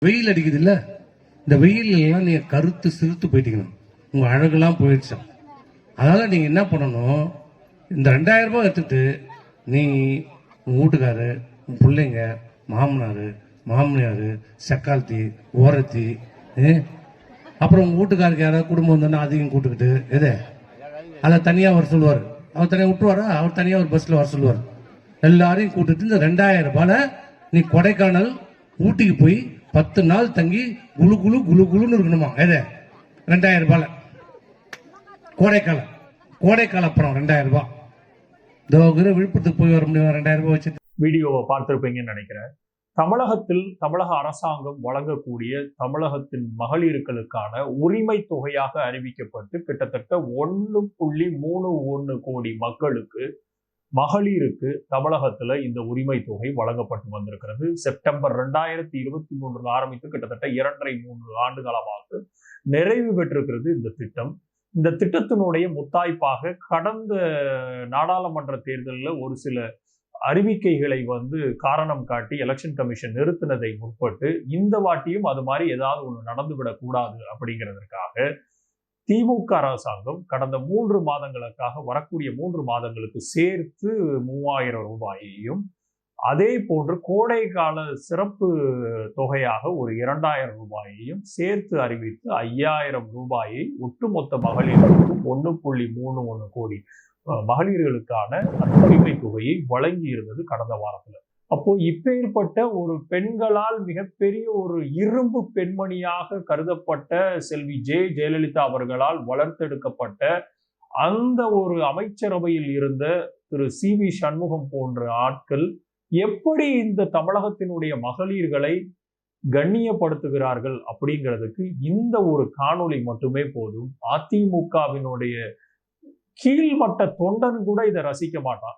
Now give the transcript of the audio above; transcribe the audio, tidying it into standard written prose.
வெயில் அடிக்குது இல்ல, இந்த வெயில் எல்லாம் நீங்க கருத்து சிறுத்து போயிட்டீங்க, உங்க அழகெல்லாம் போயிடுச்சு. அதனால நீங்க என்ன பண்ணணும், இந்த 2000 ரூபாய் எடுத்துட்டு நீ உன் வீட்டுக்காரு, உன் பிள்ளைங்க, மாமனாரு, மாமியாரு, சக்காலத்தி, ஓரத்தி, அப்புறம் உங்க வீட்டுக்காருக்கு யாராவது குடும்பம் வந்தோன்னா அதையும் கூட்டுக்கிட்டு எது அதை தனியா வர சொல்லுவார். அவர் தனியா விட்டுருவாரா, அவர் தனியா ஒரு பஸ்ல வர சொல்லுவார். எல்லாரையும் கூட்டிட்டு இந்த 2000 ரூபாயில நீ கொடைக்கானல் ஊட்டிக்கு போய் 10 நாள் தங்கி குழு குழு குழு குழுன்னு இருக்கணுமா. எது 2000 ரூபாயில கோடைக்காலம், கோடைக்கால அப்புறம் 2000 ரூபாய். விழுப்புரத்துக்கு போய் வர முடியும் 2000 ரூபாய் வச்சு. வீடியோவை பார்த்திருப்பீங்கன்னு நினைக்கிறேன். தமிழக அரசாங்கம் வழங்கக்கூடிய தமிழகத்தின் மகளிர்களுக்கான உரிமை தொகையாக அறிவிக்கப்பட்டு கிட்டத்தட்ட 1.31 கோடி மக்களுக்கு, மகளிருக்கு தமிழகத்துல இந்த உரிமை தொகை வழங்கப்பட்டு வந்திருக்கிறது. செப்டம்பர் 2023 ஆரம்பித்து கிட்டத்தட்ட 2.5-3 ஆண்டு காலமாக நிறைவு பெற்றிருக்கிறது இந்த திட்டம். இந்த திட்டத்தினுடைய முத்தாய்ப்பாக கடந்த நாடாளுமன்ற தேர்தலில் ஒரு சில அறிவிக்கைகளை காரணம் காட்டி எலெக்ஷன் கமிஷன் நிறுத்தினதை முற்பட்டு இந்த வாட்டியும் அது மாதிரி ஏதாவது ஒன்று நடந்துவிடக் கூடாது அப்படிங்கிறதுக்காக திமுக அரசாங்கம் கடந்த 3 மாதங்களுக்காக வரக்கூடிய 3 மாதங்களுக்கு சேர்த்து 3000 ரூபாயையும், அதே போன்று கோடை கால சிறப்பு தொகையாக ஒரு 2000 ரூபாயையும் சேர்த்து அறிவித்து 5000 ரூபாயை ஒட்டுமொத்த மகளிர்களுக்கும் 1.31 கோடி மகளிர்களுக்கான அந்த உரிமை தொகையை வழங்கி இருந்தது கடந்த வாரத்துல. அப்போ இப்பேற்பட்ட ஒரு பெண்களால் மிகப்பெரிய ஒரு இரும்பு பெண்மணியாக கருதப்பட்ட செல்வி ஜெயலலிதா அவர்களால் வளர்த்தெடுக்கப்பட்ட அந்த ஒரு அமைச்சரவையில் இருந்த திரு சி.வி. சண்முகம் போன்ற ஆட்கள் எப்படி இந்த தமிழகத்தினுடைய மகளிர்களை கண்ணியப்படுத்துகிறார்கள் அப்படிங்கிறதுக்கு இந்த ஒரு காணொளி மட்டுமே போதும். அதிமுகவினுடைய கீழ்மட்ட தொண்டன் கூட இதை ரசிக்க மாட்டான்.